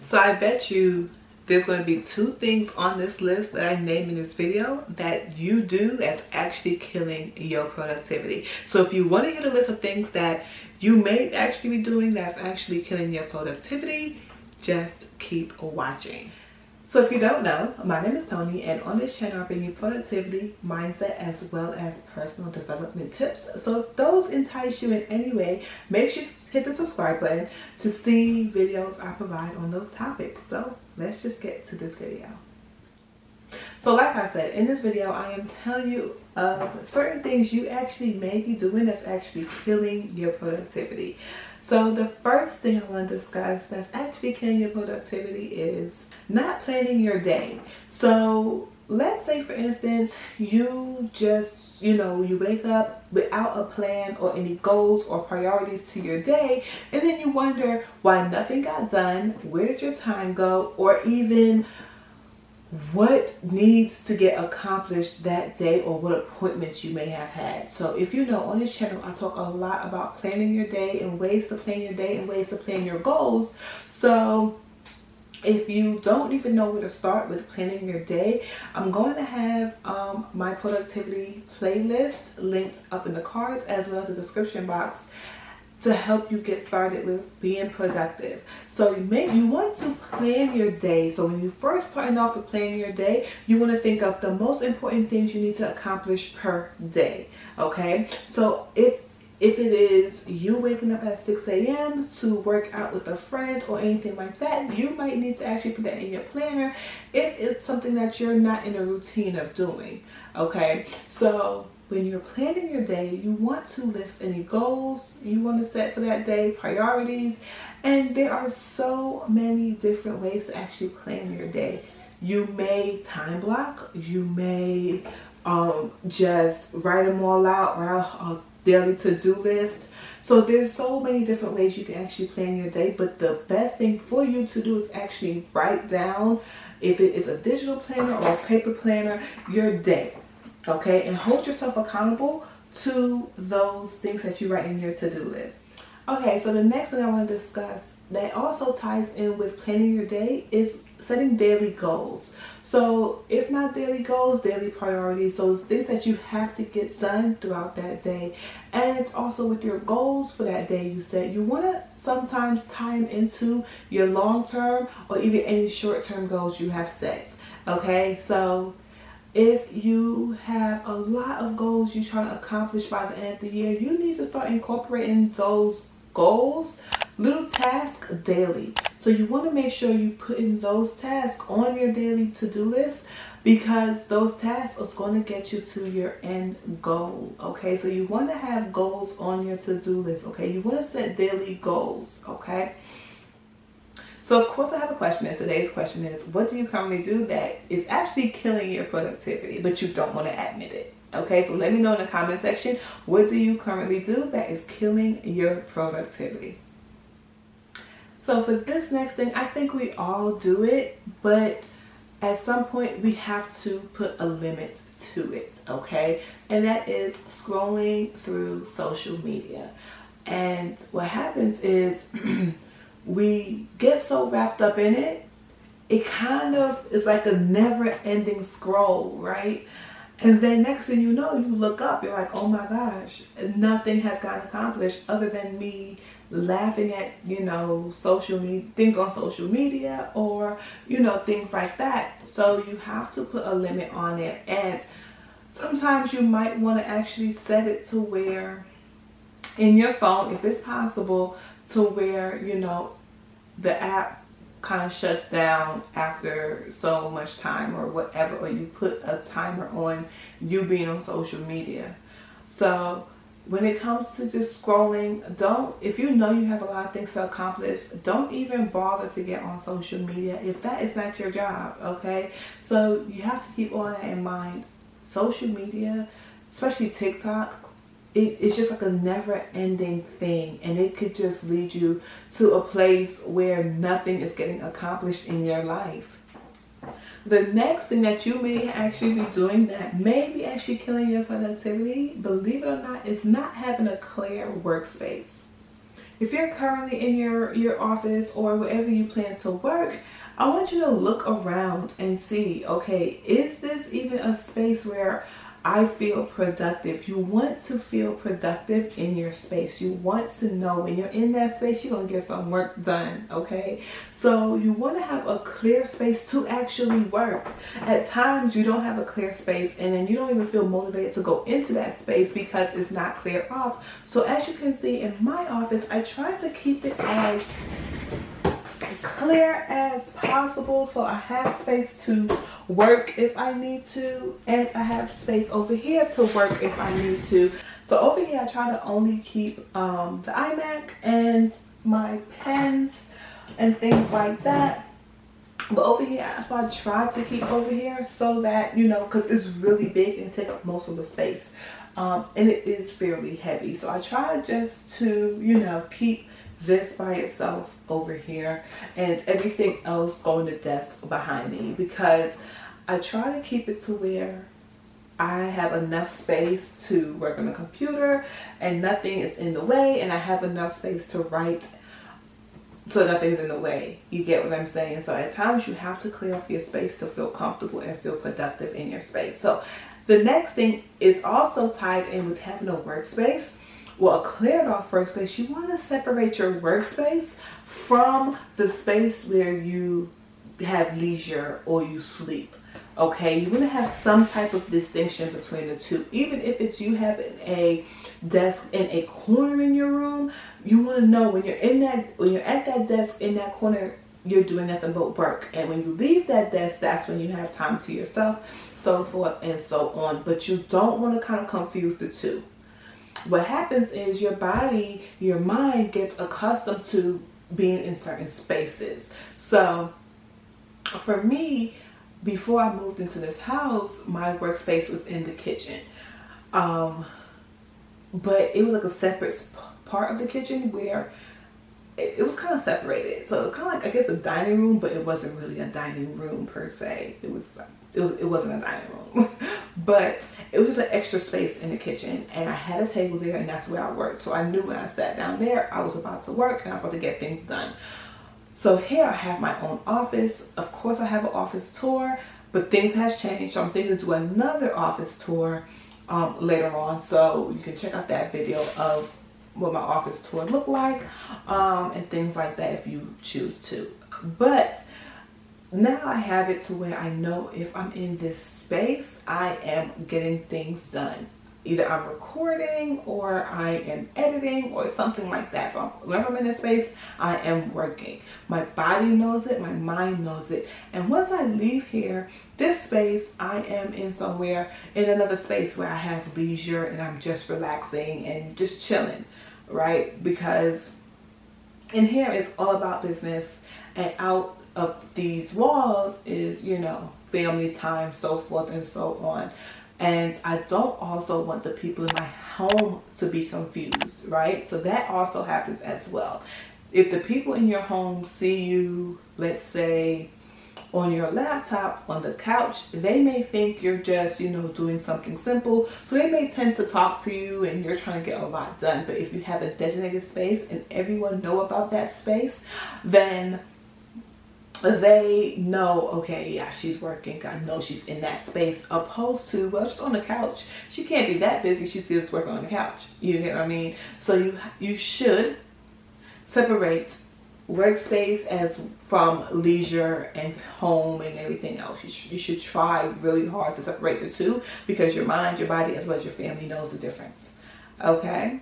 So I bet you there's going to be 2 things on this list that I named in this video that you do that's actually killing your productivity. So if you want to get a list of things that you may actually be doing that's actually killing your productivity, just keep watching. So if you don't know, my name is Toni, and on this channel I bring you productivity, mindset, as well as personal development tips. So if those entice you in any way, make sure to hit the subscribe button to see videos I provide on those topics. So let's just get to this video. So like I said, in this video I am telling you of certain things you actually may be doing that's actually killing your productivity. So the first thing I want to discuss that's actually killing your productivity is not planning your day. So let's say, for instance, you just, you wake up without a plan or any goals or priorities to your day, and then you wonder why nothing got done, where did your time go, or even what needs to get accomplished that day, or what appointments you may have had. So if you know, on this channel I talk a lot about planning your day and ways to plan your day and ways to plan your goals. So if you don't even know where to start with planning your day, I'm going to have my productivity playlist linked up in the cards as well as the description box to help you get started with being productive. So you want to plan your day. So when you first starting off with planning your day, you want to think of the most important things you need to accomplish per day. Okay, so if it is you waking up at 6 a.m. to work out with a friend or anything like that, you might need to actually put that in your planner if it's something that you're not in a routine of doing. Okay, so when you're planning your day, you want to list any goals you want to set for that day, priorities, and there are so many different ways to actually plan your day. You may time block, you may just write them all out, write a daily to-do list. So there's so many different ways you can actually plan your day, but the best thing for you to do is actually write down, if it is a digital planner or a paper planner, your day. Okay, and hold yourself accountable to those things that you write in your to-do list. Okay, so the next thing I want to discuss that also ties in with planning your day is setting daily goals. So if not daily goals, daily priorities, so it's things that you have to get done throughout that day. And also with your goals for that day you set, you want to sometimes tie them into your long-term or even any short-term goals you have set. Okay, so if you have a lot of goals you're trying to accomplish by the end of the year, you need to start incorporating those goals, little tasks daily. So you want to make sure you put in those tasks on your daily to-do list, because those tasks are going to get you to your end goal. Okay, so you want to have goals on your to-do list. Okay, you want to set daily goals. Okay, so of course I have a question, and today's question is, what do you currently do that is actually killing your productivity but you don't want to admit it? Okay, so let me know in the comment section, what do you currently do that is killing your productivity? So for this next thing, I think we all do it, but at some point we have to put a limit to it. Okay, and that is scrolling through social media. And what happens is we get so wrapped up in it, it kind of is like a never-ending scroll, right? And then next thing you know, you look up, you're like, oh my gosh, nothing has gotten accomplished other than me laughing at, social media, things on social media, or, things like that. So you have to put a limit on it. And sometimes you might want to actually set it to where in your phone, if it's possible, to where, the app kind of shuts down after so much time or whatever, or you put a timer on you being on social media. So when it comes to just scrolling, if you know you have a lot of things to accomplish, don't even bother to get on social media if that is not your job. Okay, so you have to keep all that in mind. Social media, especially TikTok, it's just like a never-ending thing, and it could just lead you to a place where nothing is getting accomplished in your life. The next thing that you may actually be doing that may be actually killing your productivity, believe it or not, is not having a clear workspace. if you're currently in your office or wherever you plan to work, I want you to look around and see, okay, is this even a space where I feel productive? You want to feel productive in your space. You want to know when you're in that space, you're going to get some work done, okay? So you want to have a clear space to actually work. At times, you don't have a clear space, and then you don't even feel motivated to go into that space because it's not cleared off. So as you can see in my office, I try to keep it as clear as possible, so I have space to work if I need to, and I have space over here to work if I need to. So over here I try to only keep the iMac and my pens and things like that. But over here, that's why I try to keep over here, so that, you know, because it's really big and take up most of the space, and it is fairly heavy. So I try just to, you know, keep this by itself over here and everything else go in the desk behind me, because I try to keep it to where I have enough space to work on the computer and nothing is in the way, and I have enough space to write so nothing's in the way. You get what I'm saying? So at times you have to clear off your space to feel comfortable and feel productive in your space. So the next thing is also tied in with having a workspace. Well, a cleared off workspace, you want to separate your workspace from the space where you have leisure or you sleep. Okay, you want to have some type of distinction between the two. Even if it's you having a desk in a corner in your room, you want to know when you're at that desk in that corner, you're doing nothing but work. And when you leave that desk, that's when you have time to yourself, so forth and so on. But you don't want to kind of confuse the two. What happens is your body, your mind gets accustomed to being in certain spaces. So for me, before I moved into this house, my workspace was in the kitchen. But it was like a separate part of the kitchen where it was kind of separated. So kind of like, I guess, a dining room, but it wasn't really a dining room per se. It wasn't a dining room. But it was just an extra space in the kitchen, and I had a table there, and that's where I worked. So I knew when I sat down there, I was about to work and I was about to get things done. So here I have my own office. Of course I have an office tour, but things has changed. So I'm thinking to do another office tour later on. So you can check out that video of what my office tour looked like, and things like that if you choose to. But now I have it to where I know if I'm in this space, I am getting things done. Either I'm recording or I am editing or something like that. So whenever I'm in this space, I am working. My body knows it, my mind knows it. And once I leave here, this space, I am in somewhere, in another space where I have leisure and I'm just relaxing and just chilling, right? Because in here it's all about business, and out of these walls is, you know, family time, so forth and so on. And I don't also want the people in my home to be confused, right? So that also happens as well. If the people in your home see you, let's say, on your laptop, on the couch, they may think you're just, you know, doing something simple. So they may tend to talk to you and you're trying to get a lot done. But if you have a designated space and everyone know about that space, then they know, okay, yeah, she's working. I know she's in that space, opposed to, well, she's on the couch. She can't be that busy. She's still working on the couch. You get what I mean? So you should separate workspace as from leisure and home and everything else. You should try really hard to separate the two, because your mind, your body, as well as your family knows the difference. Okay?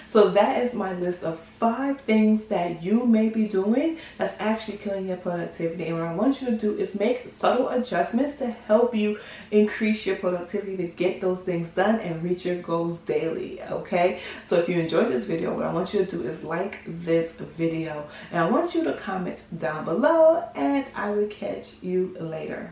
So that is my list of 5 things that you may be doing that's actually killing your productivity. And what I want you to do is make subtle adjustments to help you increase your productivity, to get those things done and reach your goals daily. Okay? So if you enjoyed this video, what I want you to do is like this video. And I want you to comment down below, and I will catch you later.